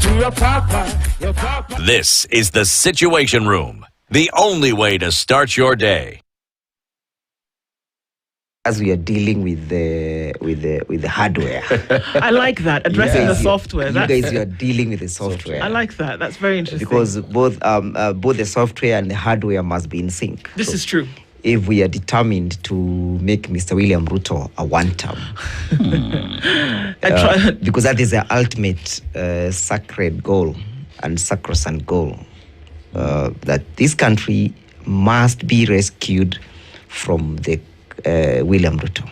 to your papa. This is the Situation Room, the only way to start your day. As we are dealing with the hardware. I like that, addressing the software. You guys, you are dealing with the software. I like that. That's very interesting. Because both the software and the hardware must be in sync. This is true. If we are determined to make Mr. William Ruto a one-term, because that is the ultimate sacred goal and sacrosanct goal, that this country must be rescued from the William Ruto.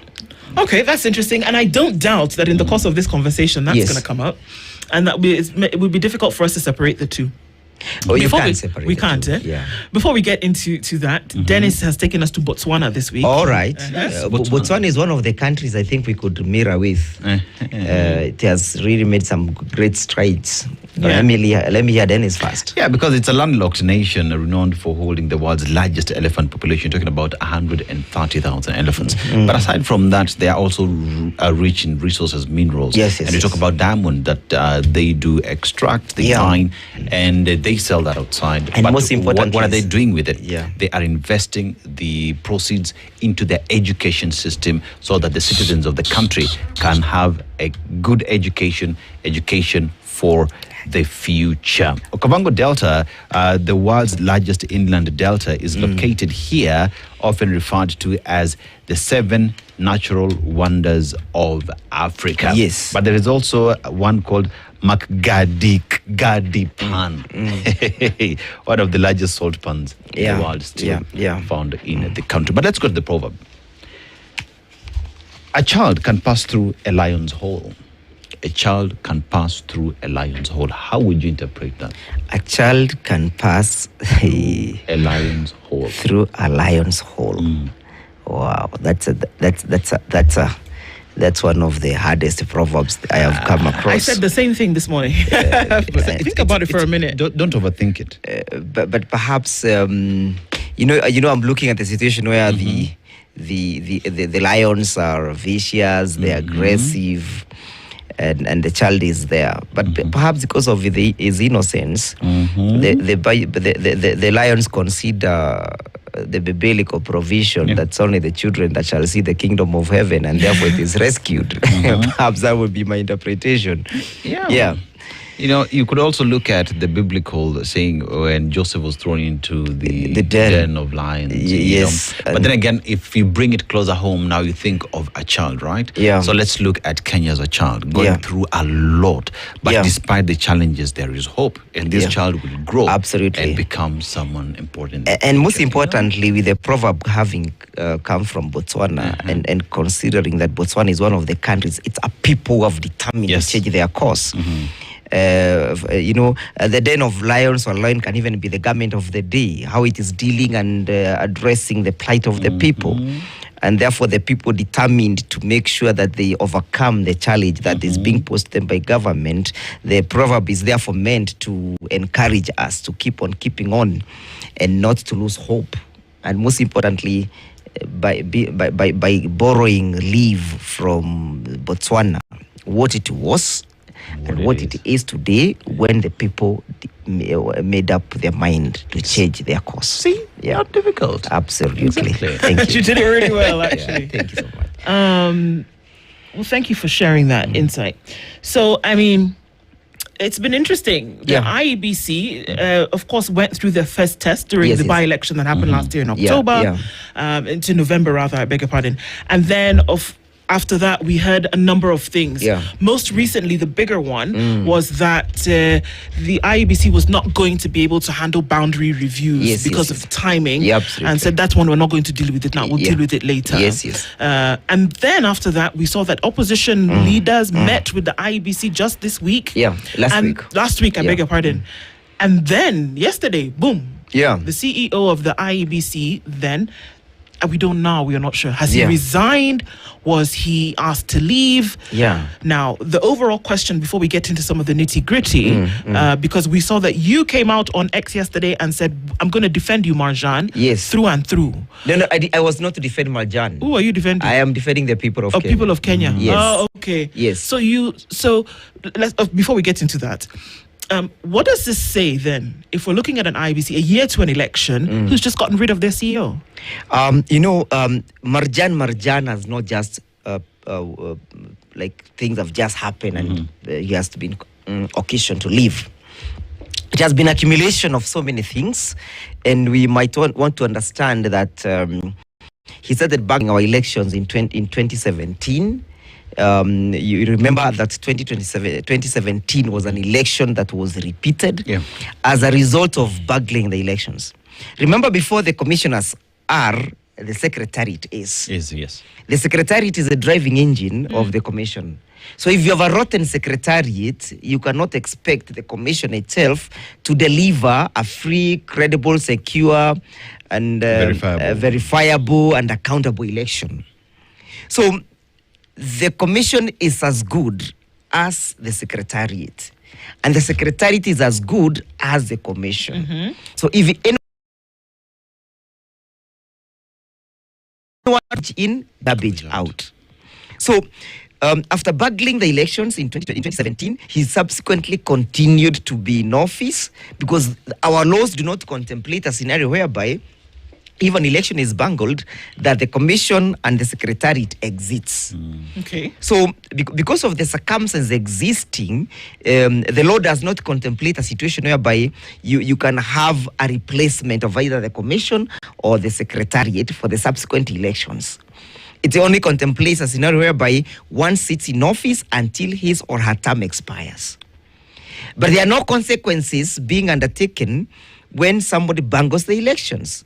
Okay, that's interesting. And I don't doubt that in the course of this conversation, that's going to come out. And that it would be difficult for us to separate the two. Oh, you can't separate. We can't, Yeah. Before we get into that, Dennis has taken us to Botswana this week. All right. Botswana is one of the countries I think we could mirror with. It has really made some great strides. Let me hear Dennis first. Yeah, because it's a landlocked nation renowned for holding the world's largest elephant population, talking about 130,000 elephants. But aside from that, they are also rich in resources, minerals. Yes. And you talk about diamond that they do extract, they mine, and they sell that outside. And but most important, what are they doing with it? Yeah. They are investing the proceeds into their education system so that the citizens of the country can have a good education for the future. Okavango Delta, the world's largest inland delta, is located here, often referred to as the 7 natural wonders of Africa. Yes. But there is also one called Gadi Pan, one of the largest salt pans in the world, still found in the country. But let's go to the proverb. A child can pass through a lion's hole. A child can pass through a lion's hole. How would you interpret that? A child can pass a lion's hole. Through a lion's hole. Wow, that's one of the hardest proverbs I have come across. I said the same thing this morning. Think about it for a minute. Don't overthink it. But perhaps I'm looking at the situation where the lions are vicious, they're aggressive. And the child is there, but perhaps because of his innocence, the lions consider the biblical provision that's only the children that shall see the kingdom of heaven, and therefore it is rescued. Perhaps that would be my interpretation. Yeah. You know, you could also look at the biblical saying when Joseph was thrown into the den of lions. Yes. But then again, if you bring it closer home, now you think of a child, right? Yeah. So let's look at Kenya as a child, going through a lot. But despite the challenges, there is hope. And this child will grow. Absolutely. And become someone important. And most importantly, with the proverb having come from Botswana and considering that Botswana is one of the countries, it's a people who have determined to change their course. The den of lions or lion can even be the garment of the day, how it is dealing and addressing the plight of the people. And therefore, the people determined to make sure that they overcome the challenge that is being posed to them by government. The proverb is therefore meant to encourage us to keep on keeping on and not to lose hope. And most importantly, by borrowing leave from Botswana, what it was, and what it is today, when the people made up their mind to change their course. See? Not difficult. Absolutely. Exactly. Thank you. You did it really well, actually. Thank you so much. Well, thank you for sharing that insight. So, I mean, it's been interesting. The IEBC, of course, went through their first test during the by-election that happened last year in October, into November, rather, I beg your pardon. And then, after that, we heard a number of things. Most recently, the bigger one was that the IEBC was not going to be able to handle boundary reviews because of timing, and said that one we're not going to deal with it now. We'll deal with it later. And then after that, we saw that opposition leaders met with the IEBC just this week. Last week, I beg your pardon. And then yesterday, boom. The CEO of the IEBC then. We don't know. We are not sure. Has he resigned? Was he asked to leave? Now, the overall question, before we get into some of the nitty-gritty, because we saw that you came out on X yesterday and said, I'm going to defend you, Marjan, through and through. No, I was not to defend Marjan. Who are you defending? I am defending the people of Kenya. People of Kenya. Yes. Oh, okay. Yes. So let's before we get into that, What does this say then? If we're looking at an IEBC a year to an election, who's just gotten rid of their CEO? Marjan has not just like things have just happened and he has been occasioned to leave. It has been accumulation of so many things, and we might want to understand that he started backing our elections in 2017. You remember that 2017 was an election that was repeated as a result of bungling the elections. Remember, before the commissioners are, the secretariat is. Yes. The secretariat is the driving engine of the commission. So if you have a rotten secretariat, you cannot expect the commission itself to deliver a free, credible, secure, and verifiable and accountable election. So the commission is as good as the secretariat, and the secretariat is as good as the commission. So if anyone in, garbage out. So after bungling the elections in 2017, he subsequently continued to be in office because our laws do not contemplate a scenario whereby if an election is bungled, that the commission and the secretariat exits. Okay. So because of the circumstances existing, the law does not contemplate a situation whereby you can have a replacement of either the commission or the secretariat for the subsequent elections. It only contemplates a scenario whereby one sits in office until his or her term expires. But there are no consequences being undertaken when somebody bungles the elections.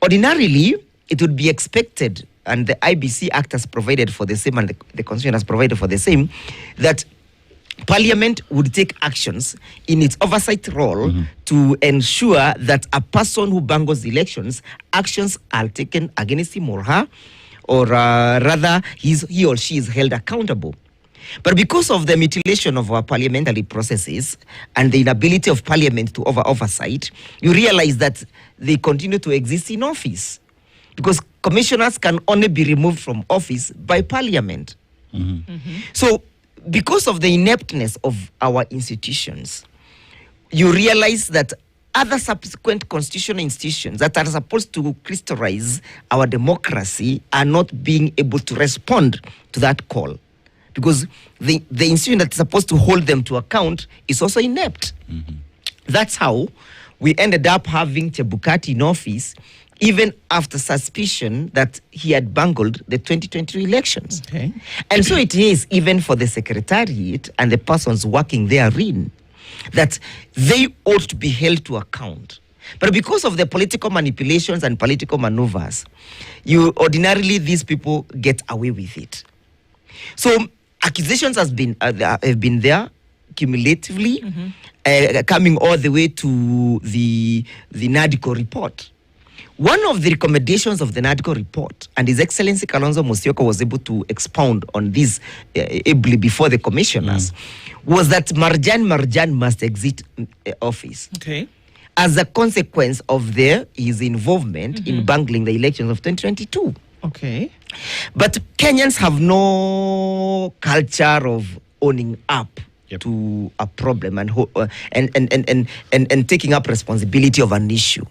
Ordinarily, it would be expected, and the IBC Act has provided for the same, and the Constitution has provided for the same, that Parliament would take actions in its oversight role to ensure that a person who bungles the elections, actions are taken against him or her, or rather he or she is held accountable. But because of the mutilation of our parliamentary processes and the inability of Parliament to oversight, you realize that they continue to exist in office. Because commissioners can only be removed from office by Parliament. So because of the ineptness of our institutions, you realize that other subsequent constitutional institutions that are supposed to crystallize our democracy are not being able to respond to that call. Because the institution that's supposed to hold them to account is also inept. That's how we ended up having Chebukati in office, even after suspicion that he had bungled the 2022 elections. Okay. And so it is even for the secretariat and the persons working therein, that they ought to be held to account. But because of the political manipulations and political maneuvers, ordinarily these people get away with it. So accusations have been there cumulatively, coming all the way to the NADCO report. One of the recommendations of the NADCO report, and His Excellency Kalonzo Musyoka was able to expound on this ably before the commissioners, was that Marjan must exit office. Okay. As a consequence of his involvement in bungling the elections of 2022. Okay. But Kenyans have no culture of owning up to a problem and taking up responsibility of an issue.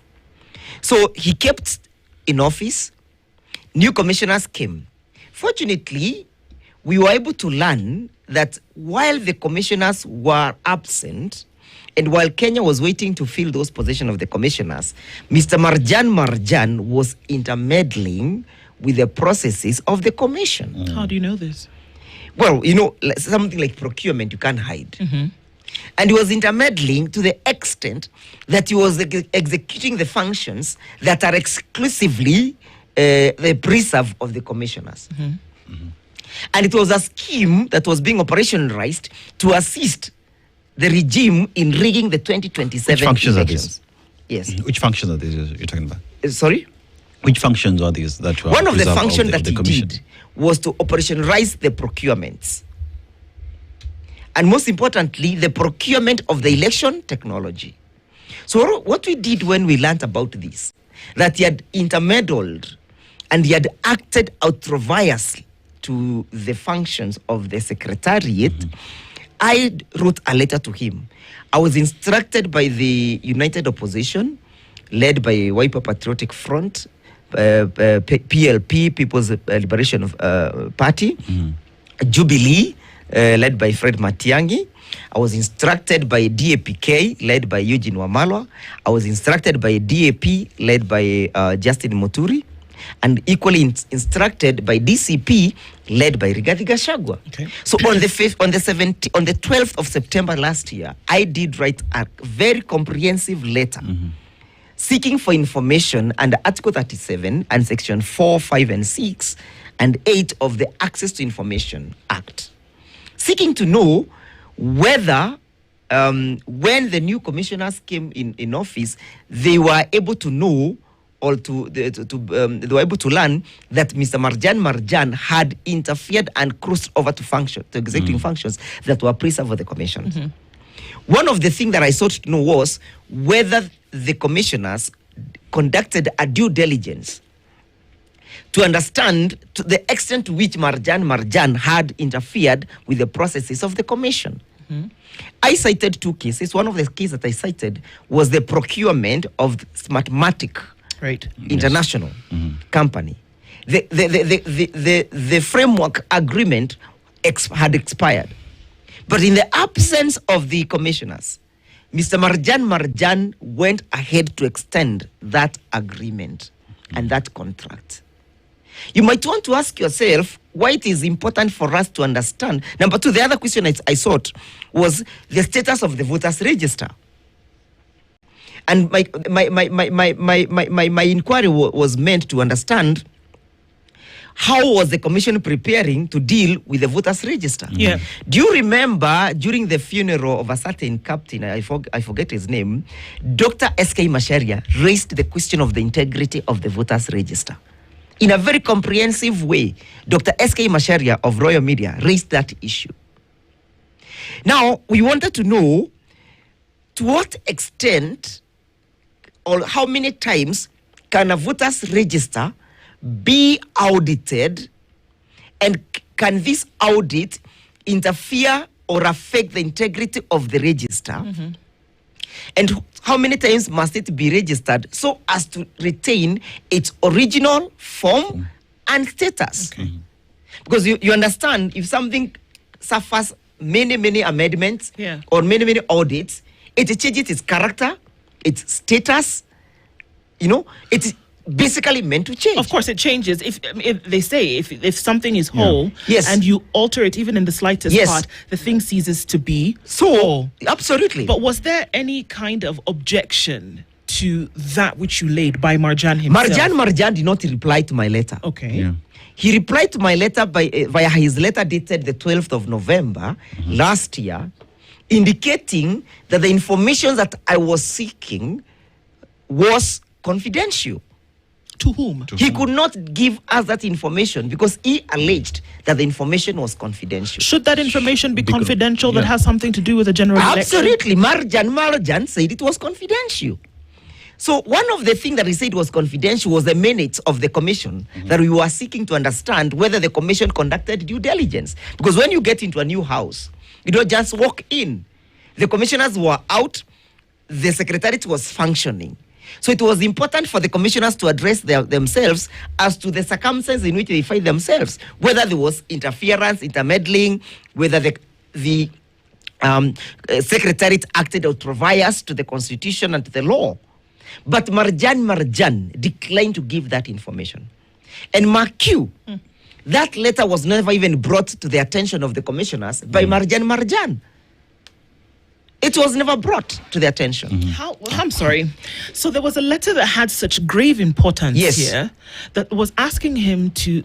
So he kept in office. New commissioners came. Fortunately, we were able to learn that while the commissioners were absent, and while Kenya was waiting to fill those positions of the commissioners, Mr. Marjan was intermeddling with the processes of the commission. How do you know this? Well, something like procurement, you can't hide. And he was intermeddling to the extent that he was executing the functions that are exclusively the preserve of the commissioners. And it was a scheme that was being operationalized to assist the regime in rigging the 2027 Which functions elections. Are these? Yes. Which functions are these you're talking about? Sorry? Which functions are these that were one of the functions that he commission? did was to operationalize the procurements. And most importantly, the procurement of the election technology. So what we did when we learned about this, that he had intermeddled and he had acted outrageously to the functions of the secretariat, I wrote a letter to him. I was instructed by the United Opposition, led by Wiper Patriotic Front, PLP, People's Liberation Party, Jubilee, led by Fred Matiang'i. I was instructed by DAPK, led by Eugene Wamalwa. I was instructed by DAP, led by Justin Muturi, and equally instructed by DCP, led by Rigathi Gachagua. Okay. So on the 12th of September last year, I did write a very comprehensive letter seeking for information under Article 37 and Section 4, 5, and 6 and 8 of the Access to Information Act, seeking to know whether when the new commissioners came in office, they were able to know or they were able to learn that Mr. Marjan had interfered and crossed over to executing functions that were preserved for the commission. One of the things that I sought to know was whether the commissioners conducted a due diligence to understand to the extent to which Marjan had interfered with the processes of the commission. I cited 2 cases. One of the cases that I cited was the procurement of Smartmatic International company. The framework agreement had expired. But in the absence of the commissioners, Mr. Marjan went ahead to extend that agreement and that contract. You might want to ask yourself why it is important for us to understand. Number 2, the other question I sought was the status of the voters register. And my inquiry was meant to understand how was the commission preparing to deal with the voters register. Yeah. Do you remember during the funeral of a certain captain, I forget his name, Dr. S.K. Macharia raised the question of the integrity of the voters register. In a very comprehensive way, Dr. S.K. Macharia of Royal Media raised that issue. Now, we wanted to know to what extent or how many times can a voters register be audited, and can this audit interfere or affect the integrity of the register? And how many times must it be registered so as to retain its original form and status? Because you understand, if something suffers many amendments or many audits, it changes its character, its status, it's basically meant to change. Of course, it changes. If they say if something is whole and you alter it even in the slightest part, the thing ceases to be whole. Absolutely. But was there any kind of objection to that which you laid by Marjan himself? Marjan did not reply to my letter. Okay. Yeah. He replied to my letter via his letter dated the 12th of November last year, indicating that the information that I was seeking was confidential. To whom? He could not give us that information because he alleged that the information was confidential. Should that information be confidential that has something to do with the general election? Absolutely. Marjan said it was confidential. So one of the things that he said was confidential was the minutes of the commission that we were seeking to understand whether the commission conducted due diligence. Because when you get into a new house, you don't just walk in. The commissioners were out, the secretariat was functioning. So it was important for the commissioners to address themselves as to the circumstances in which they find themselves, whether there was interference, intermeddling, whether the secretariat acted ultra-vires to the constitution and to the law. But Marjan declined to give that information. And mark you, that letter was never even brought to the attention of the commissioners by Marjan. It was never brought to their attention. I'm sorry. So there was a letter that had such grave importance here that was asking him to,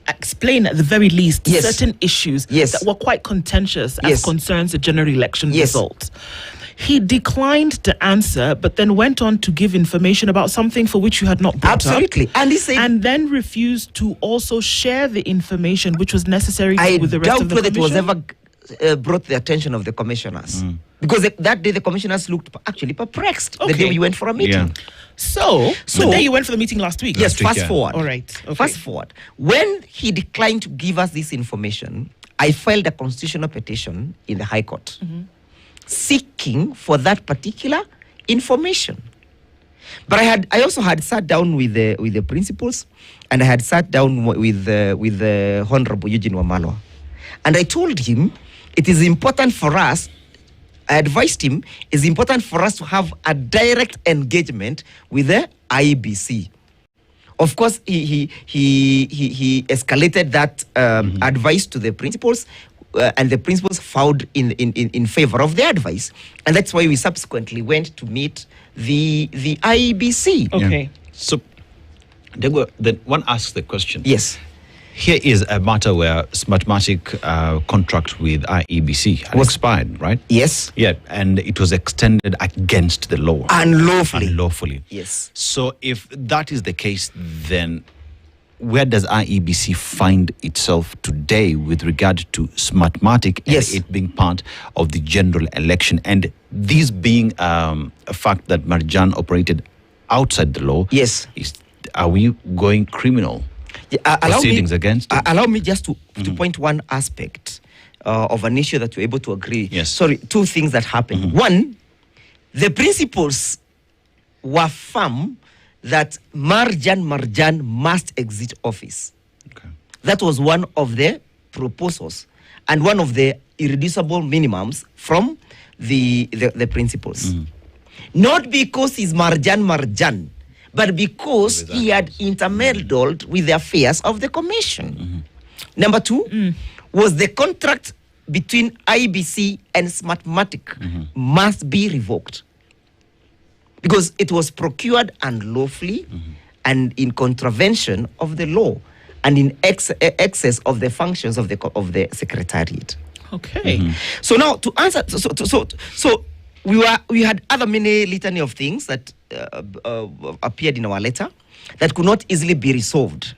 explain at the very least certain issues that were quite contentious as concerns the general election results. He declined to answer, but then went on to give information about something for which you had not brought up. And he said, and then refused to also share the information which was necessary with the rest of the commission. I doubt whether it was ever brought the attention of the commissioners. Because that day the commissioners looked actually perplexed the day we went for a meeting. So the day you went for the meeting last week? Yes, fast forward. All right. Okay. Fast forward. When he declined to give us this information, I filed a constitutional petition in the High Court seeking for that particular information. But I also had sat down with the principals, and I had sat down with the Honorable Eugene Wamalwa, and I told him it is important for us. I advised him it's important for us to have a direct engagement with the IEBC. Of course, he escalated that advice to the principals, and the principals filed in favor of the advice, and that's why we subsequently went to meet the IEBC. Okay. Yeah. So, then one asks the question. Yes. Here is a matter where Smartmatic contract with IEBC had expired, right? Yes. Yeah, and it was extended against the law. Unlawfully. Yes. So if that is the case, then where does IEBC find itself today with regard to Smartmatic and it being part of the general election, and this being a fact that Marjan operated outside the law? Yes. Are we going criminal? Proceedings against it? Allow me just to point one aspect of an issue that we're able to agree. Yes. Sorry, two things that happened. One, the principals were firm that Marjan must exit office. Okay. That was one of the proposals and one of the irreducible minimums from the principals. Not because he's Marjan, but because he had intermeddled with the affairs of the commission. Number two was the contract between IEBC and Smartmatic must be revoked because it was procured unlawfully and in contravention of the law and in excess of the functions of the secretariat. Okay. So now to answer, so we had other many litany of things that appeared in our letter that could not easily be resolved.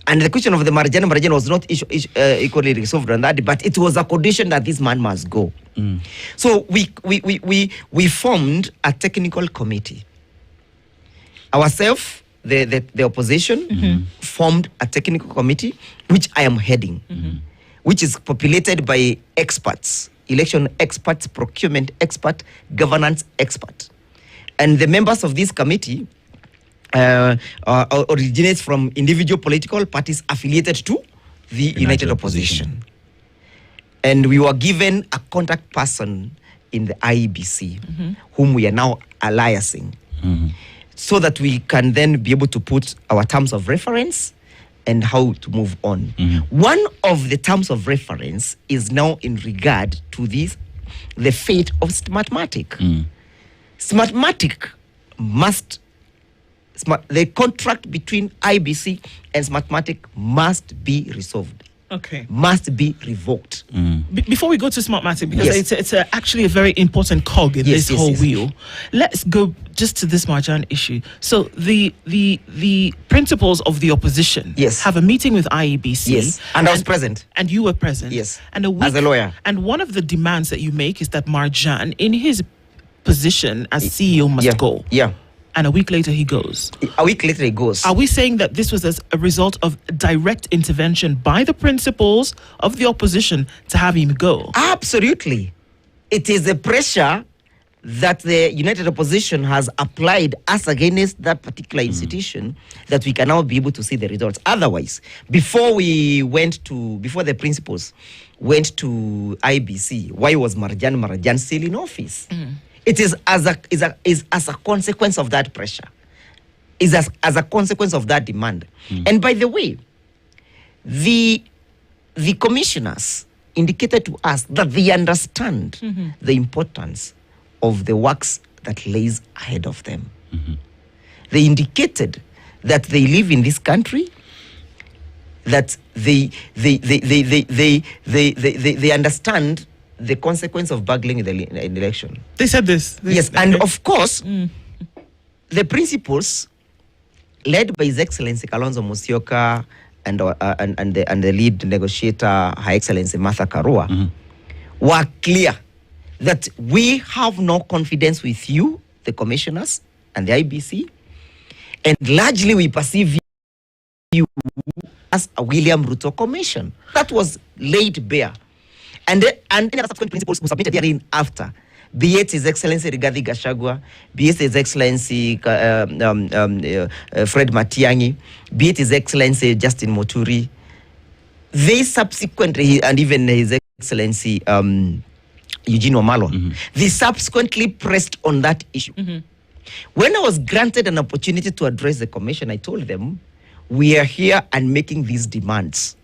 And the question of the Marjan was not equally resolved on that, but it was a condition that this man must go. So we formed a technical committee. Ourselves, the opposition, formed a technical committee, which I am heading, which is populated by experts, election experts, procurement expert, governance expert. And the members of this committee originates from individual political parties affiliated to the United Opposition. And we were given a contact person in the IEBC, whom we are now alliancing, so that we can then be able to put our terms of reference and how to move on. One of the terms of reference is now in regard to the fate of Smartmatic. Smartmatic the contract between IEBC and Smartmatic must be resolved. Okay. Must be revoked. Before we go to Smartmatic, because it's actually a very important cog in this whole wheel, let's go just to this Marjan issue. So the principals of the opposition have a meeting with IEBC. Yes, and I was present. And you were present. Yes, and as a lawyer. And one of the demands that you make is that Marjan, in his position as CEO, must go. Yeah. And a week later he goes. A week later he goes. Are we saying that this was as a result of direct intervention by the principals of the opposition to have him go? Absolutely. It is the pressure that the United Opposition has applied us against that particular institution that we can now be able to see the results. Otherwise, before the principals went to IEBC, why was Marjan still in office? It is as a consequence of that pressure. Is as a consequence of that demand. And by the way, the commissioners indicated to us that they understand the importance of the works that lays ahead of them. They indicated that they live in this country, that they understand the consequence of burgling in the election. They said this. Yes, and of course, the principals, led by His Excellency Kalonzo Musyoka and the lead negotiator, Her Excellency Martha Karua, were clear that we have no confidence with you, the commissioners and the IBC, and largely we perceive you as a William Ruto commission. That was laid bare. And the subsequent principles who submitted therein after, be it His Excellency Rigathi Gachagua, be it His Excellency Fred Matiang'i, be it His Excellency Justin Muturi, they subsequently, and even His Excellency Eugene Wamalwa, they subsequently pressed on that issue. When I was granted an opportunity to address the commission, I told them, we are here and making these demands.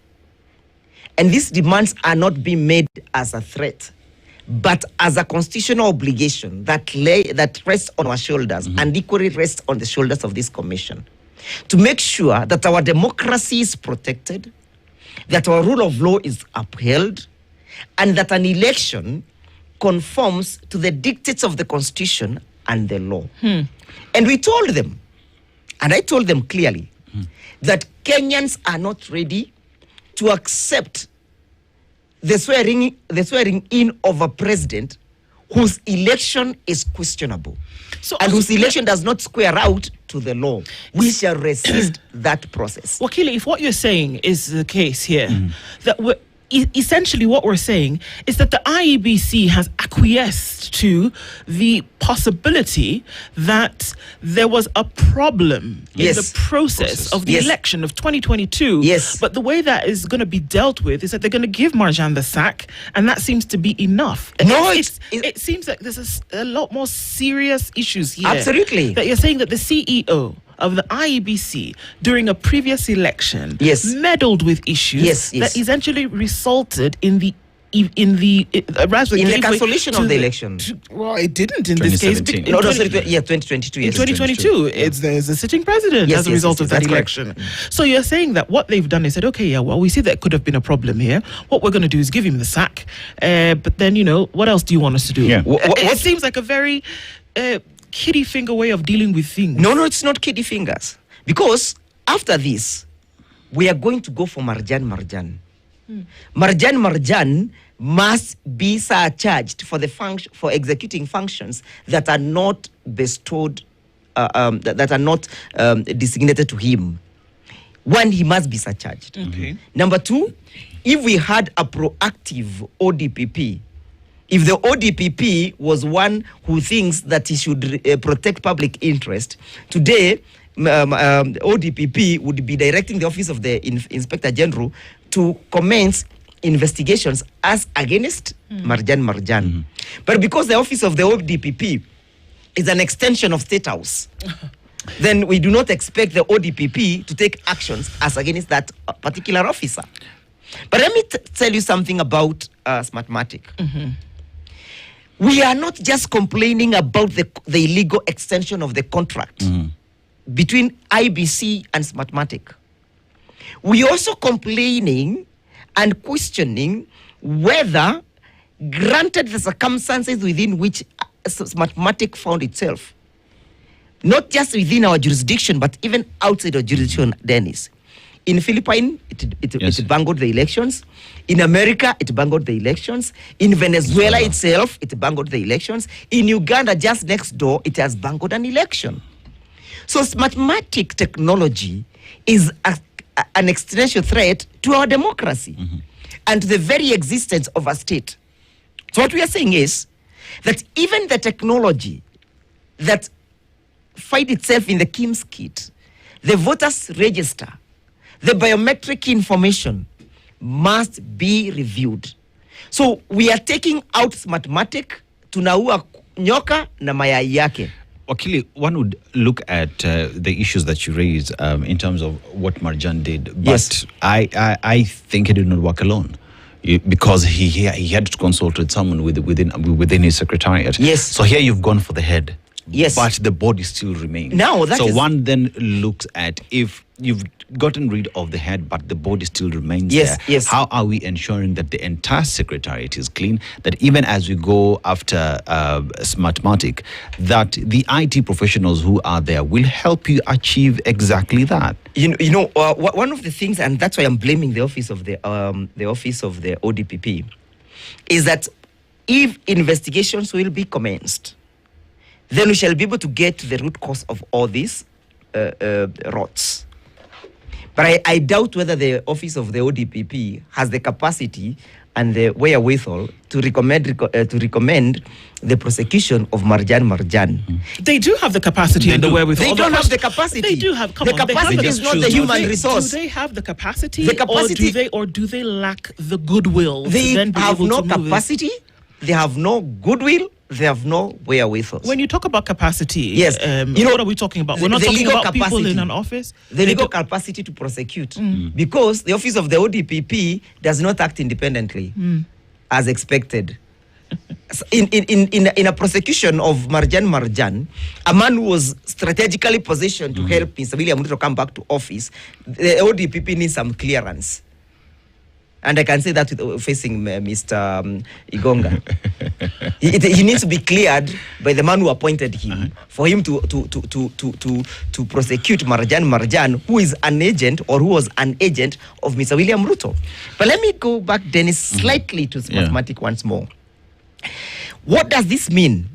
And these demands are not being made as a threat, but as a constitutional obligation that rests on our shoulders and equally rests on the shoulders of this commission, to make sure that our democracy is protected, that our rule of law is upheld, and that an election conforms to the dictates of the constitution and the law. And we told them, and I told them clearly, that Kenyans are not ready to accept the swearing in of a president whose election is questionable, and whose election does not square out to the law. We shall resist that process. Wakili, if what you're saying is the case here, that essentially what we're saying is that the IEBC has acquiesced to the possibility that there was a problem in the process of the election of 2022. Yes. But the way that is going to be dealt with is that they're going to give Marjan the sack, and that seems to be enough. No, it seems like there's a lot more serious issues here. Absolutely. That you're saying that the CEO of the IEBC during a previous election meddled with issues that essentially resulted in the cancellation of the election. Well, it didn't in this case. 2022. In 2022, there's a sitting president as a result of that election. So you're saying that what they've done, they said, okay, we see there could have been a problem here. What we're going to do is give him the sack. But then, what else do you want us to do? Yeah. It seems like a very kiddie finger way of dealing with things. No, it's not kiddie fingers. Because after this, we are going to go for Marjan. Marjan must be surcharged for for executing functions that are not bestowed, that are not designated to him. One, he must be surcharged. Number two, if we had a proactive ODPP, if the ODPP was one who thinks that he should protect public interest, today ODPP would be directing the Office of the Inspector General to commence investigations as against Marjan. But because the Office of the ODPP is an extension of State House, then we do not expect the ODPP to take actions as against that particular officer. But let me tell you something about Smartmatic. We are not just complaining about the illegal extension of the contract between IBC and Smartmatic. We also complaining and questioning whether, granted the circumstances within which Smartmatic found itself, not just within our jurisdiction, but even outside our jurisdiction, Dennis. In Philippines, it bungled the elections. In America, it bungled the elections. In Venezuela itself, it bungled the elections. In Uganda, just next door, it has bungled an election. So Smartmatic technology is an existential threat to our democracy and to the very existence of a state. So what we are saying is that even the technology that finds itself in the KIMS kit, the voters register, the biometric information must be reviewed. So we are taking out Smartmatic, tunaua nyoka na mayai yake. Wakili, one would look at the issues that you raised in terms of what Marjan did, but I think he did not work alone. Because he had to consult with someone within his secretariat. So here you've gone for the head. But the body still remains. One then looks at, if you've gotten rid of the head, but the body still remains there. How are we ensuring that the entire secretariat is clean? That even as we go after Smartmatic, that the IT professionals who are there will help you achieve exactly that. One of the things, and that's why I'm blaming the office of the ODPP, is that if investigations will be commenced, then we shall be able to get to the root cause of all these rots. But I doubt whether the office of the ODPP has the capacity and the wherewithal to recommend the prosecution of Marjan. They do have the capacity and the wherewithal. They don't have the capacity. They do have. The capacity is not the human resource. Do they have the capacity? The capacity, or do they lack the goodwill? They to then be have able no to move capacity. They have no goodwill. They have no wherewithal. When you talk about capacity, yes, what are we talking about? We're not talking about people in an office. The legal capacity to prosecute, because the office of the ODPP does not act independently, as expected. In a prosecution of Marjan, a man who was strategically positioned to help Mr. William Ruto come back to office, the ODPP needs some clearance. And I can say that with facing Mr. Igonga. He needs to be cleared by the man who appointed him for him to prosecute Marjan, who is an agent or who was an agent of Mr. William Ruto. But let me go back, Dennis, slightly to mathematics once more. What does this mean?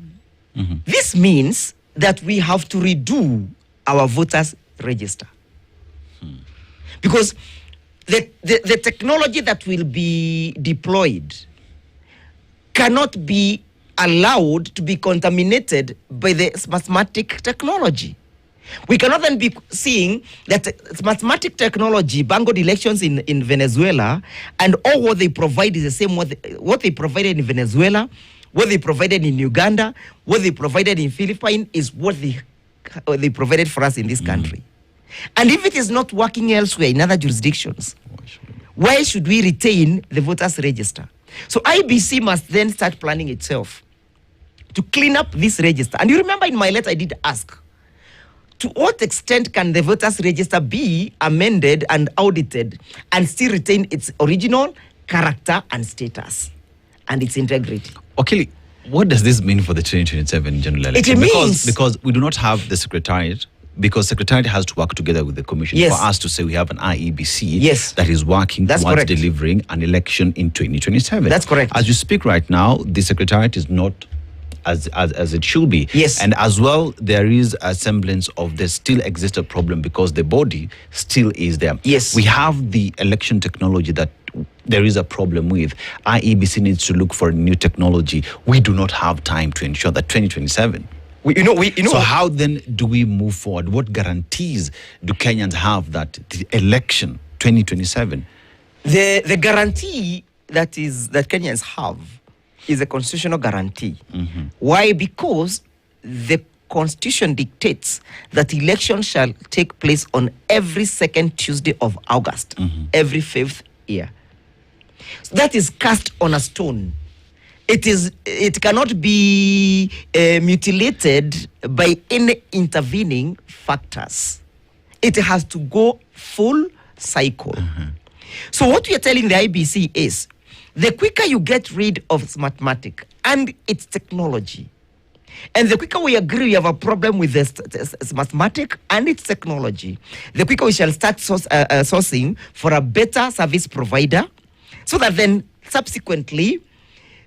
This means that we have to redo our voters register. Because the technology that will be deployed cannot be allowed to be contaminated by the mathematic technology. We cannot then be seeing that mathematic technology bungled elections in Venezuela, and all what they provide is the same what they provided in Venezuela, what they provided in Uganda, what they provided in Philippines is what they provided for us in this country. And if it is not working elsewhere in other jurisdictions, why should we retain the voters register? So IEBC must then start planning itself to clean up this register. And you remember in my letter I did ask, to what extent can the voters register be amended and audited and still retain its original character and status and its integrity? Okay, what does this mean for the 2027 general election? It means because we do not have the secretariat. Because Secretariat has to work together with the Commission for us to say we have an IEBC that is working towards delivering an election in 2027. That's correct. As you speak right now, the Secretariat is not as it should be. Yes. And as well, there is a semblance of there still exists a problem because the body still is there. Yes. We have the election technology that there is a problem with. IEBC needs to look for new technology. We do not have time to ensure that 2027. So how then do we move forward? What guarantees do Kenyans have that the election 2027? The guarantee that Kenyans have is a constitutional guarantee. Why? Because the Constitution dictates that elections shall take place on every second Tuesday of August, every 5th year. So that is cast on a stone. It cannot be mutilated by any intervening factors. It has to go full cycle. So what we are telling the IBC is, the quicker you get rid of mathematics and its technology, and the quicker we agree we have a problem with this mathematics and its technology, the quicker we shall start sourcing for a better service provider, so that then subsequently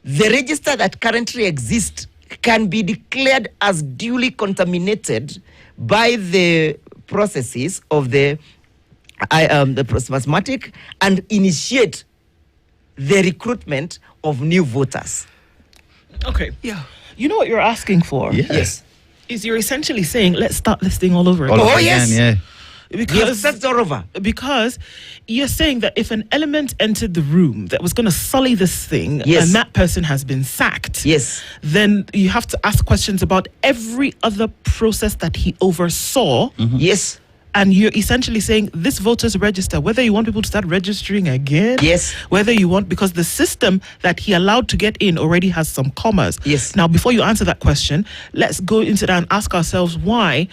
the register that currently exists can be declared as duly contaminated by the processes of the mathematics and initiate the recruitment of new voters. Okay. Yeah. You know what you're asking for? Yes. Is you're essentially saying, let's start this thing all over again. Because you're saying that if an element entered the room that was going to sully this thing and that person has been sacked, then you have to ask questions about every other process that he oversaw. Yes. And you're essentially saying this voters register, whether you want people to start registering again, whether you want, because the system that he allowed to get in already has some commas. Now, before you answer that question, let's go into that and ask ourselves why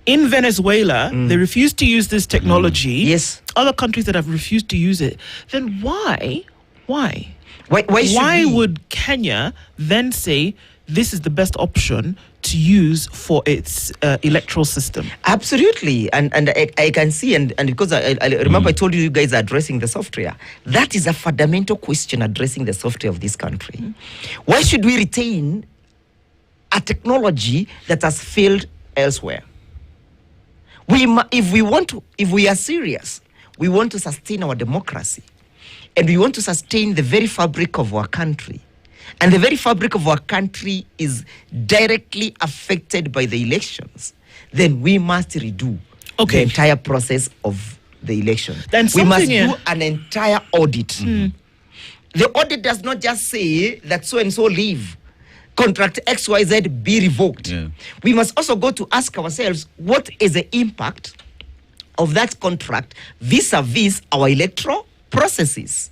in Venezuela, they refused to use this technology. Other countries that have refused to use it. Then why would Kenya then say this is the best option to use for its electoral system? Absolutely. And I can see, and because I remember I told you guys are addressing the software. That is a fundamental question addressing the software of this country. Why should we retain a technology that has failed elsewhere? If we are serious we want to sustain our democracy. And we want to sustain the very fabric of our country. And the very fabric of our country is directly affected by the elections. Then we must redo the entire process of the election. Then we must do an entire audit. The audit does not just say that so-and-so leave. Contract XYZ be revoked. We must also go to ask ourselves, what is the impact of that contract vis-a-vis our electoral processes?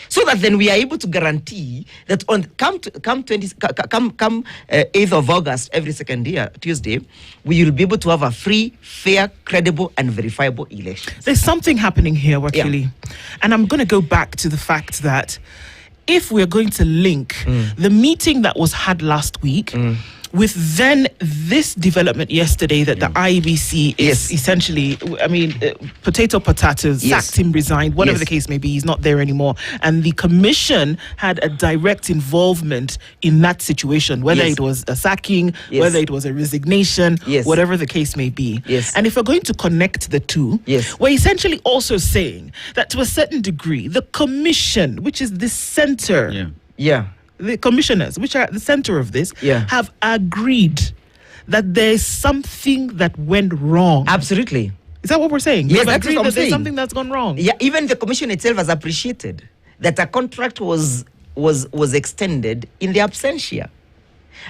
So that then we are able to guarantee that on come 8th of August every second year, Tuesday, we will be able to have a free, fair, credible, and verifiable election. There's something happening here, Wakili. And I'm going to go back to the fact that if we're going to link the meeting that was had last week with then this development yesterday that the IEBC is essentially, I mean, potatoes, sacked him, resigned, whatever the case may be, he's not there anymore. And the commission had a direct involvement in that situation, whether it was a sacking, whether it was a resignation, whatever the case may be. And if we're going to connect the two, we're essentially also saying that to a certain degree, the commission, which is the center, the commissioners, which are at the center of this, have agreed that there's something that went wrong. Absolutely. Is that what we're saying? Yes, You've that's agreed what I'm that there's saying. something that's gone wrong. Yeah, even the commission itself has appreciated that a contract was extended in the absentia.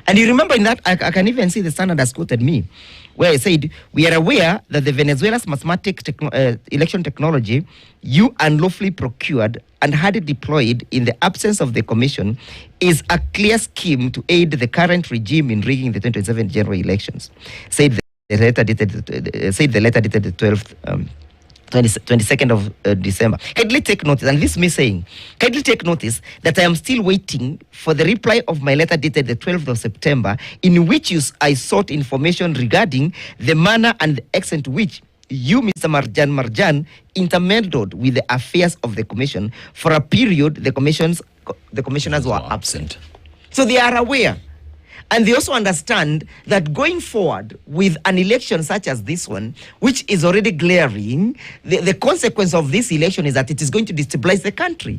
And you remember in that, I can even see the Standard has quoted me, where I said, we are aware that the Venezuela's election technology you unlawfully procured and had it deployed in the absence of the commission is a clear scheme to aid the current regime in rigging the 2027 general elections, said the letter dated the 12th 22nd of December. Kindly take notice, and this is me saying, kindly take notice that I am still waiting for the reply of my letter dated the 12th of September, in which I sought information regarding the manner and the extent to which you, Mr. Marjan, intermeddled with the affairs of the commission for a period the commissioners were absent. So they are aware. And they also understand that going forward with an election such as this one, which is already glaring, the consequence of this election is that it is going to destabilize the country.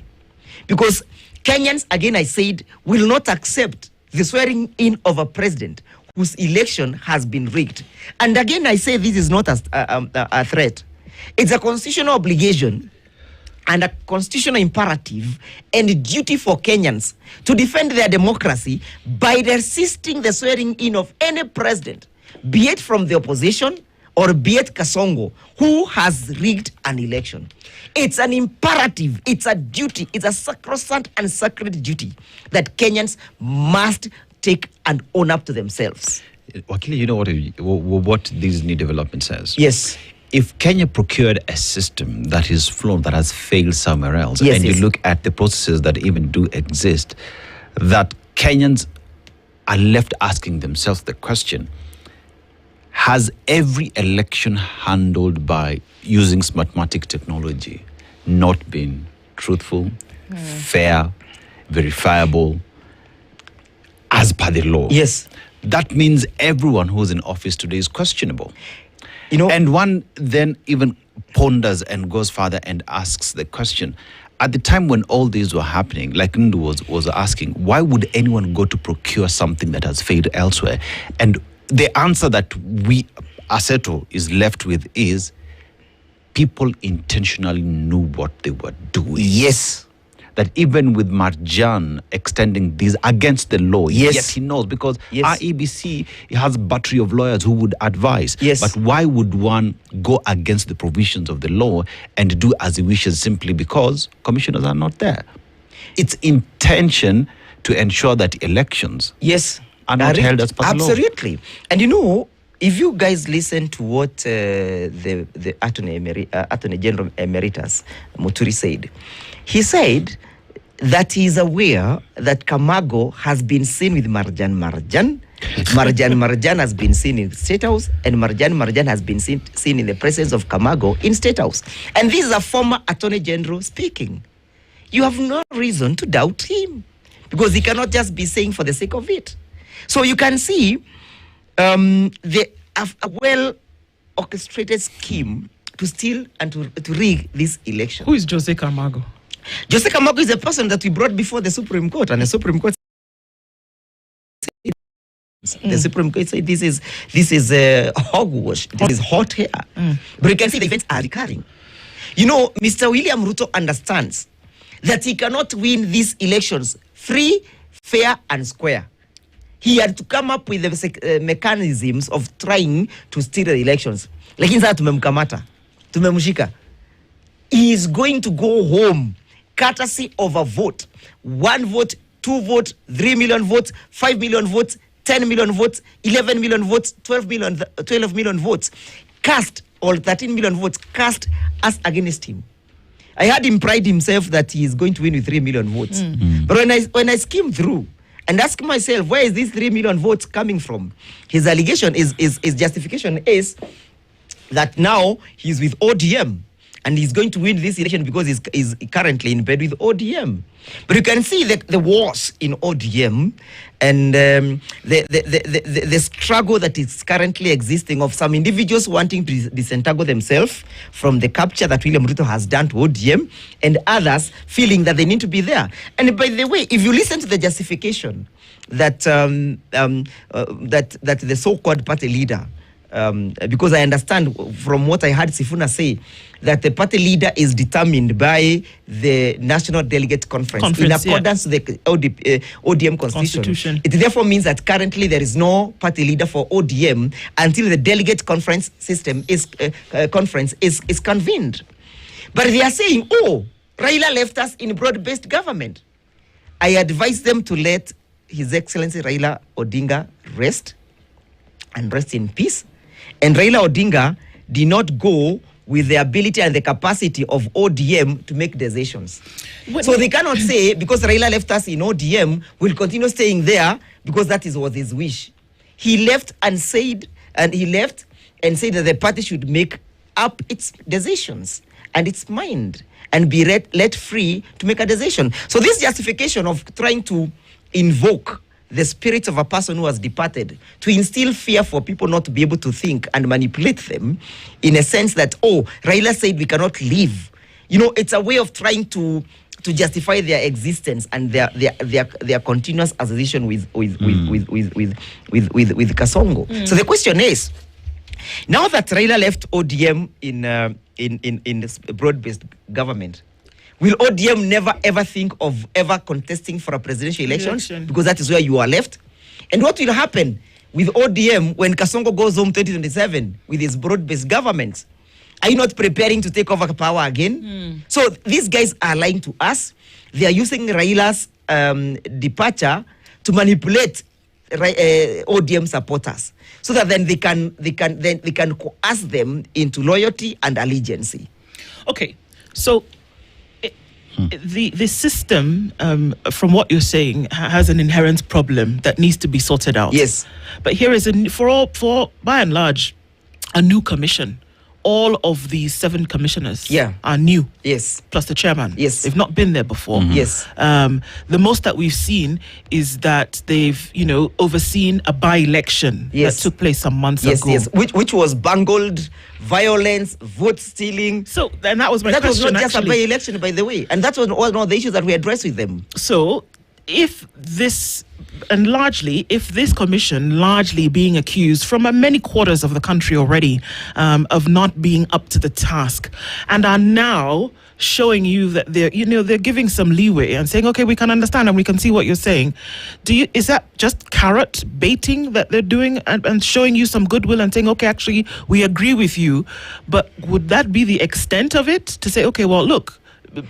Because Kenyans, again I said, will not accept the swearing in of a president whose election has been rigged. And again I say this is not a threat. It's a constitutional obligation and a constitutional imperative and duty for Kenyans to defend their democracy by resisting the swearing in of any president, be it from the opposition or be it Kasongo, who has rigged an election. It's an imperative, it's a duty, it's a sacrosanct and sacred duty that Kenyans must take and own up to themselves. Wakili, you know what this new development says? Yes. If Kenya procured a system that is flawed, that has failed somewhere else, and you look at the processes that even do exist, that Kenyans are left asking themselves the question, has every election handled by using smartmatic technology not been truthful, fair, verifiable, as per the law? Yes. That means everyone who's in office today is questionable. You know, and one then even ponders and goes further and asks the question, at the time when all these were happening, like Ndu was asking, why would anyone go to procure something that has failed elsewhere? And the answer that Aseto is left with is, people intentionally knew what they were doing. Yes. That even with Marjan extending these against the law, yet he knows, because IEBC has a battery of lawyers who would advise. But why would one go against the provisions of the law and do as he wishes simply because commissioners are not there? It's intention to ensure that elections are not held as per the law. Absolutely. And you know, if you guys listen to what the Attorney General Emeritus Muturi said, he said that he is aware that Kamago has been seen with Marjan. Marjan has been seen in State House, and Marjan has been seen in the presence of Kamago in State House. And this is a former Attorney General speaking. You have no reason to doubt him, because he cannot just be saying for the sake of it. So you can see a well-orchestrated scheme to steal and to rig this election. Who is Jose Camargo? Jose Camargo is a person that we brought before the Supreme Court, and the Supreme Court said this is hogwash. This is hot air. But you can see the events are recurring. You know, Mr. William Ruto understands that he cannot win these elections free, fair, and square. He had to come up with the mechanisms of trying to steal the elections. Lakini sasa tumemkamata, tumemshika. He is going to go home courtesy of a vote. 1 vote, 2 votes, 3 million votes, 5 million votes, 10 million votes, 11 million votes, 12 million votes cast, or 13 million votes cast as against him. I heard him pride himself that he is going to win with 3 million votes. But when I skim through and ask myself, where is these 3 million votes coming from? His allegation his justification is that now he's with ODM and he's going to win this election because he's currently in bed with ODM. But you can see that the wars in ODM and the struggle that is currently existing of some individuals wanting to disentangle themselves from the capture that William Ruto has done to ODM, and others feeling that they need to be there. And by the way, if you listen to the justification that that the so-called party leader, because I understand from what I heard Sifuna say that the party leader is determined by the National Delegate Conference in accordance to the ODM constitution. It therefore means that currently there is no party leader for ODM until the delegate conference system is convened. But they are saying, oh, Raila left us in broad-based government. I advise them to let His Excellency Raila Odinga rest and rest in peace. And Raila Odinga did not go with the ability and the capacity of ODM to make decisions. So they cannot say, because Raila left us in ODM, we'll continue staying there because that was his wish. He left and said that the party should make up its decisions and its mind and be let free to make a decision. So this justification of trying to invoke the spirit of a person who has departed to instill fear for people not to be able to think and manipulate them in a sense that, oh, Raila said we cannot leave. You know, it's a way of trying to justify their existence and their continuous association with Kasongo. So the question is, now that Raila left ODM in this broad-based government, will ODM never ever think of ever contesting for a presidential election? Because that is where you are left. And what will happen with ODM when Kasongo goes home 2027 with his broad-based government? Are you not preparing to take over power again? So these guys are lying to us. They are using Raila's departure to manipulate ODM supporters, so that then they can coerce them into loyalty and allegiance. Okay, so the system, from what you're saying, has an inherent problem that needs to be sorted out. Yes, but here is for by and large a new commission. All of the 7 commissioners are new. Yes. Plus the chairman. Yes. They've not been there before. Yes. The most that we've seen is that they've, overseen a by-election that took place some months ago. Yes, which was bungled, violence, vote stealing. So, and that was my question. That was not just a by-election, by the way. And that was one of the issues that we addressed with them. So, if this commission largely being accused from many quarters of the country already of not being up to the task, and are now showing you that they're giving some leeway and saying, okay, we can understand and we can see what you're saying. Is that just carrot baiting that they're doing and showing you some goodwill and saying, okay, actually we agree with you, but would that be the extent of it, to say, okay, well, look,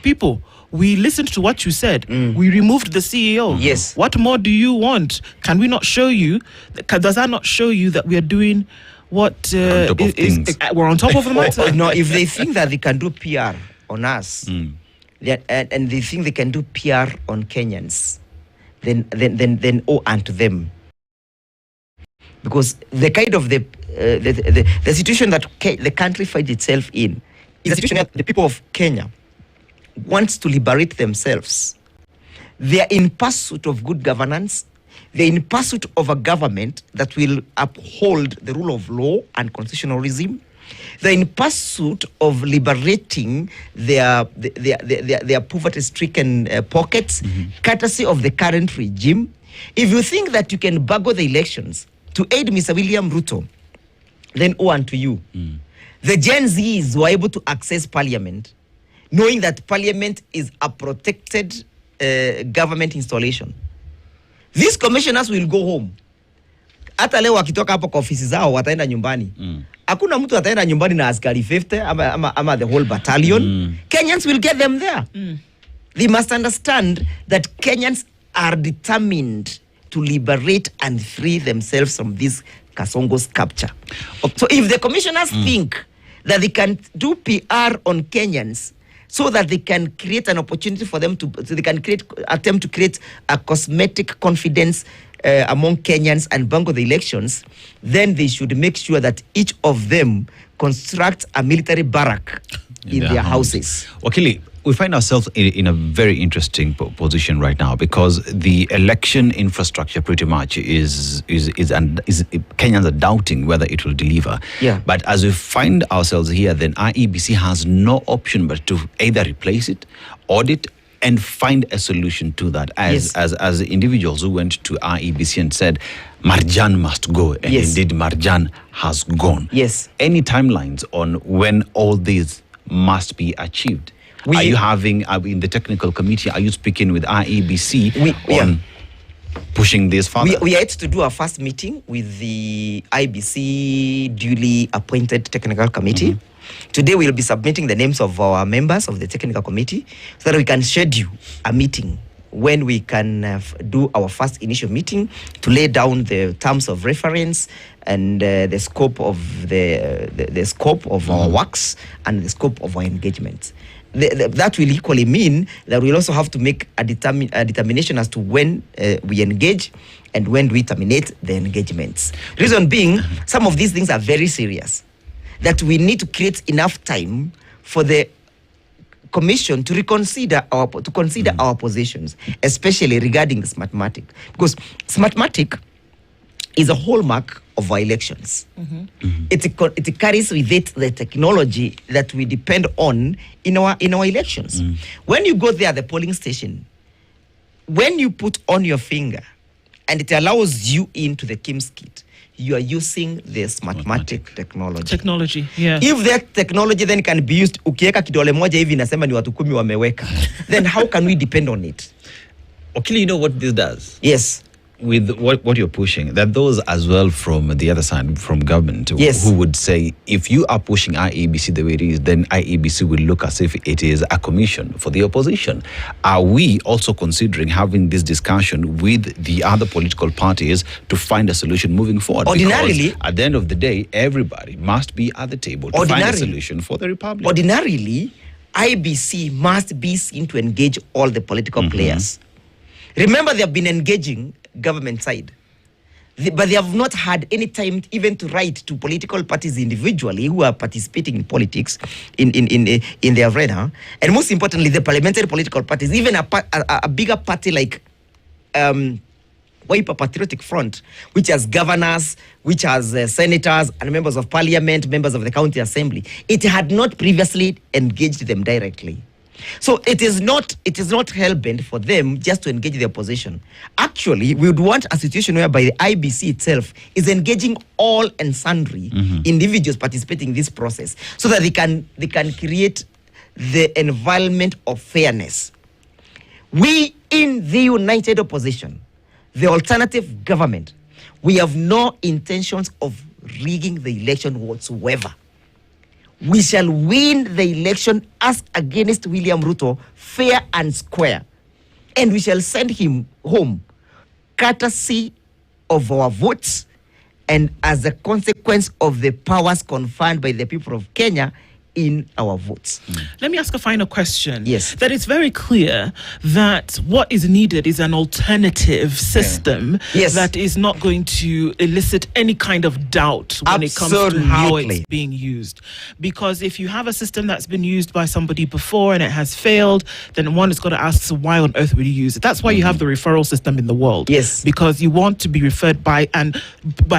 people, we listened to what you said. We removed the CEO. Yes. What more do you want? Can we not show you? Does that not show you that we are doing what we're on top of the matter? No, if they think that they can do PR on us, and they think they can do PR on Kenyans, then unto them. Because the kind of the situation that the country finds itself in is a situation that the people of Kenya wants to liberate themselves. They are in pursuit of good governance. They're in pursuit of a government that will uphold the rule of law and constitutionalism. They're in pursuit of liberating their poverty-stricken pockets, courtesy of the current regime. If you think that you can bugger the elections to aid Mr. William Ruto, then woe unto you. The Gen Zs were able to access parliament, knowing that parliament is a protected government installation. These commissioners will go home. Hata leo wakitoka hapo kwa ofisi zao wataenda nyumbani. Hakuna mtu ataenda nyumbani na askari 50 ama the whole battalion. Kenyans will get them there. They must understand that Kenyans are determined to liberate and free themselves from this Kasongo's capture. So if the commissioners think that they can do PR on Kenyans so that they can create an opportunity for them to, so they can attempt to create a cosmetic confidence among Kenyans and bungle the elections, then they should make sure that each of them construct a military barrack in their houses. Wakili, we find ourselves in a very interesting position right now because the election infrastructure pretty much is Kenyans are doubting whether it will deliver. Yeah. But as we find ourselves here, then IEBC has no option but to either replace it, audit, and find a solution to that. As individuals who went to IEBC and said, Marjan must go, and indeed Marjan has gone. Yes. Any timelines on when all these must be achieved? Are you having, in the technical committee, are you speaking with IEBC on pushing this further? We are yet to do our first meeting with the IEBC duly appointed technical committee. Today we'll be submitting the names of our members of the technical committee so that we can schedule a meeting when we can do our first initial meeting to lay down the terms of reference and the scope of the scope of our works and the scope of our engagements. That will equally mean that we'll also have to make a determination as to when we engage and when we terminate the engagements. Reason being, some of these things are very serious, that we need to create enough time for the commission to consider our positions, especially regarding the Smartmatic, because Smartmatic is a hallmark of our elections. It carries with it the technology that we depend on in our elections. When you go there, the polling station, when you put on your finger and it allows you into the KIMS kit, you are using the Smartmatic technology. Yeah. If that technology then can be used, ukieka kidole moja hivi nasema ni watu 10 wameweka, then how can we depend on it? Okay, you know what this does? Yes. With what you're pushing, that those as well from the other side, from government, who would say, if you are pushing IEBC the way it is, then IEBC will look as if it is a commission for the opposition. Are we also considering having this discussion with the other political parties to find a solution moving forward? Ordinarily, because at the end of the day, everybody must be at the table to find a solution for the Republic. Ordinarily, IEBC must be seen to engage all the political players. Remember, they have been engaging government side, but they have not had any time even to write to political parties individually who are participating in politics in their arena, and most importantly, the parliamentary political parties, even a bigger party like Wiper Patriotic Front, which has governors, which has senators and members of parliament, members of the county assembly. It had not previously engaged them directly. So it is not hell-bent for them just to engage the opposition. Actually, we would want a situation whereby the IBC itself is engaging all and sundry individuals participating in this process so that they can create the environment of fairness. We in the united opposition, the alternative government, we have no intentions of rigging the election whatsoever. We shall win the election as against William Ruto, fair and square. And we shall send him home, courtesy of our votes and as a consequence of the powers conferred by the people of Kenya in our votes. Let me ask a final question. Yes. That it's very clear that what is needed is an alternative system that is not going to elicit any kind of doubt when it comes to how it's being used. Because if you have a system that's been used by somebody before and it has failed, then one is going to ask, so why on earth would you use it? That's why you have the referral system in the world. Yes. Because you want to be referred by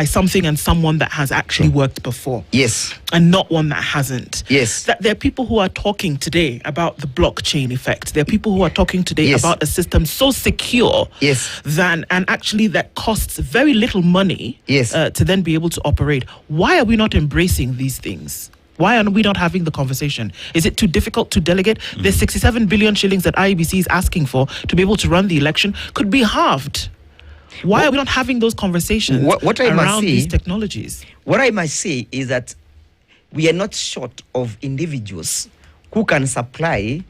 something and someone that has actually worked before. Yes. And not one that hasn't. Yes. That there are people who are talking today about the blockchain effect. There are people who are talking today about a system so secure and actually that costs very little money to then be able to operate. Why are we not embracing these things? Why are we not having the conversation? Is it too difficult to delegate? The 67 billion shillings that IEBC is asking for to be able to run the election could be halved. Why are we not having those conversations around these technologies? What I must say is that we are not short of individuals who can supply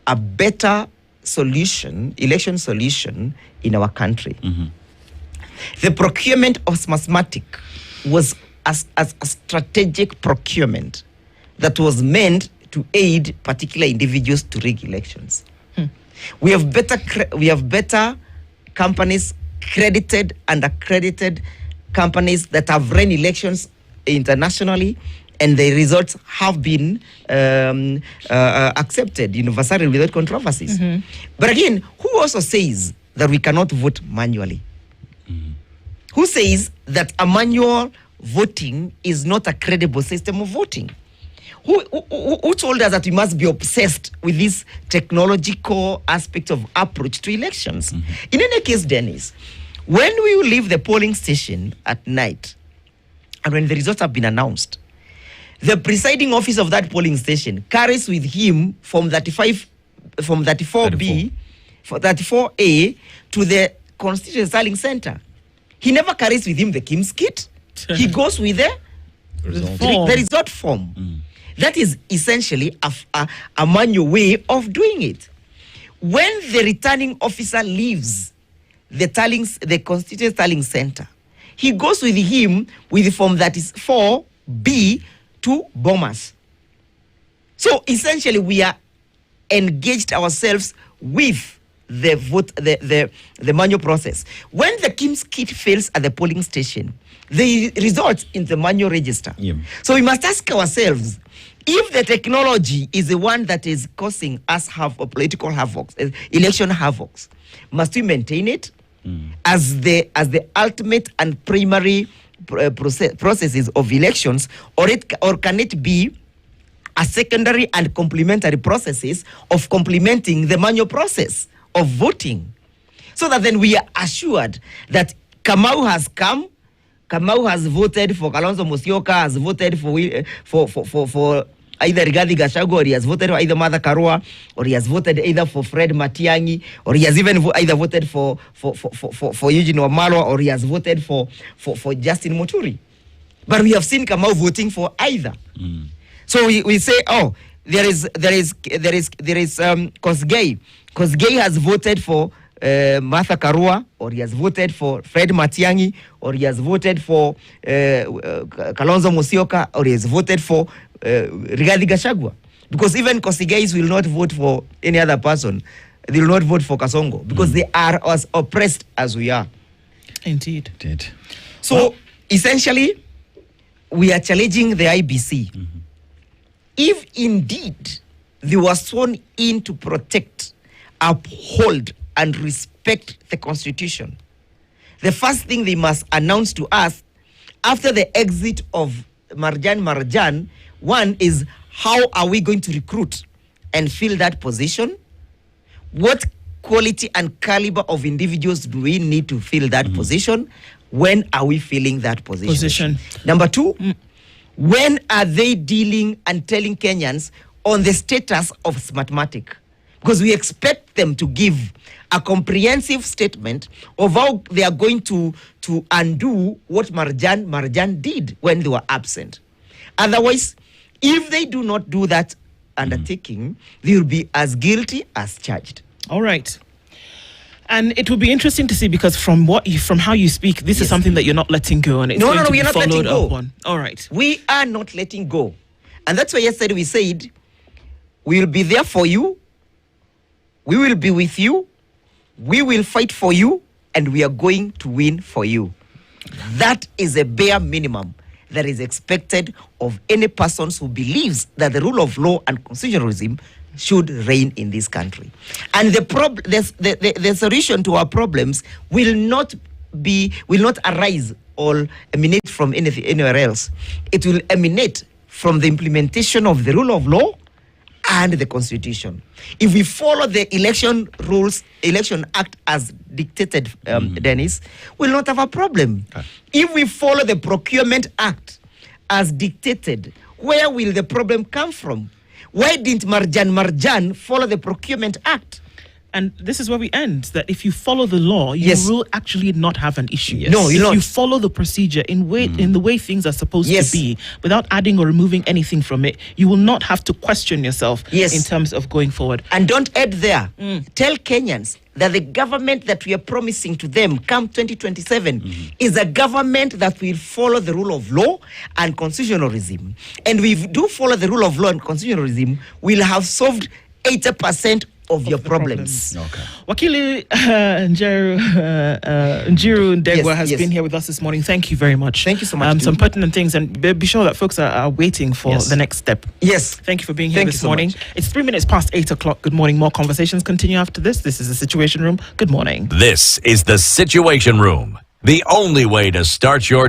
a better solution, election solution in our country. The procurement of Smartmatic was a strategic procurement that was meant to aid particular individuals to rig elections. We have better companies, credited and accredited companies that have run elections internationally, and the results have been accepted universally without controversies. But again, who also says that we cannot vote manually? Who says that a manual voting is not a credible system of voting? Who told us that we must be obsessed with this technological aspect of approach to elections? In any case, Dennis, when we leave the polling station at night and when the results have been announced, the presiding officer of that polling station carries with him from 34A to the constituency tallying center. He never carries with him the KIMS kit. He goes with the result form. That is essentially a manual way of doing it. When the returning officer leaves the constituency tallying center, he goes with him with form 34B to Bomas. So essentially, we are engaged ourselves with the vote, the manual process. When the KIMS kit fails at the polling station, they result in the manual register. So we must ask ourselves, if the technology is the one that is causing us political havocs, election havocs, must we maintain it as the ultimate and primary processes of elections, or can it be a secondary and complementary processes of complementing the manual process of voting, so that then we are assured that Kamau has come, Kamau has voted for Kalonzo Musyoka, has voted for either Rigathi Gachagua, or he has voted for either Martha Karua, or he has voted either for Fred Matiang'i, or he has even either voted for Eugene Wamalwa, or he has voted for Justin Muturi. But we have seen Kamau voting for either. So we say, oh, there is Kosgei. Kosgei has voted for Martha Karua, or he has voted for Fred Matiang'i, or he has voted for Kalonzo Musyoka, or he has voted for Rigathi Gachagua. Because even Kosigeis will not vote for any other person. They will not vote for Kasongo, because they are as oppressed as we are. Indeed. So essentially, we are challenging the IBC. If indeed they were sworn in to protect, uphold, and respect the Constitution, the first thing they must announce to us after the exit of Marjan, one is, how are we going to recruit and fill that position? What quality and caliber of individuals do we need to fill that position? When are we filling that position? Number two, when are they dealing and telling Kenyans on the status of Smartmatic? Because we expect them to give a comprehensive statement of how they are going to undo what Marjan did when they were absent. Otherwise, if they do not do that undertaking, they will be as guilty as charged. All right. And it will be interesting to see, because from how you speak, this is something that you're not letting go, and it's we are not letting go. All right. We are not letting go. And that's why yesterday we said, we will be there for you, we will be with you, we will fight for you, and we are going to win for you. That is a bare minimum that is expected of any person who believes that the rule of law and constitutionalism should reign in this country. And the solution to our problems will not arise or emanate from anywhere else. It will emanate from the implementation of the rule of law and the constitution. If we follow the election act as dictated, Dennis, we'll not have a problem. If we follow the procurement act as dictated, where will the problem come from? Why didn't Marjan follow the procurement act? And this is where we end, that if you follow the law, you will actually not have an issue. Yes. No, if you follow the procedure in the way things are supposed to be, without adding or removing anything from it, you will not have to question yourself in terms of going forward. And don't add there. Tell Kenyans that the government that we are promising to them come 2027 is a government that will follow the rule of law and constitutionalism. And we do follow the rule of law and constitutionalism, we'll have solved 80% of your problems. Okay. Wakili Njiru Ndegwa has been here with us this morning. Thank you very much. Thank you so much. Some pertinent things, and be sure that folks are waiting for the next step. Yes. Thank you for being here this morning. It's 3 minutes past 8 o'clock. Good morning. More conversations continue after this. This is the Situation Room. Good morning. This is the Situation Room, the only way to start your day.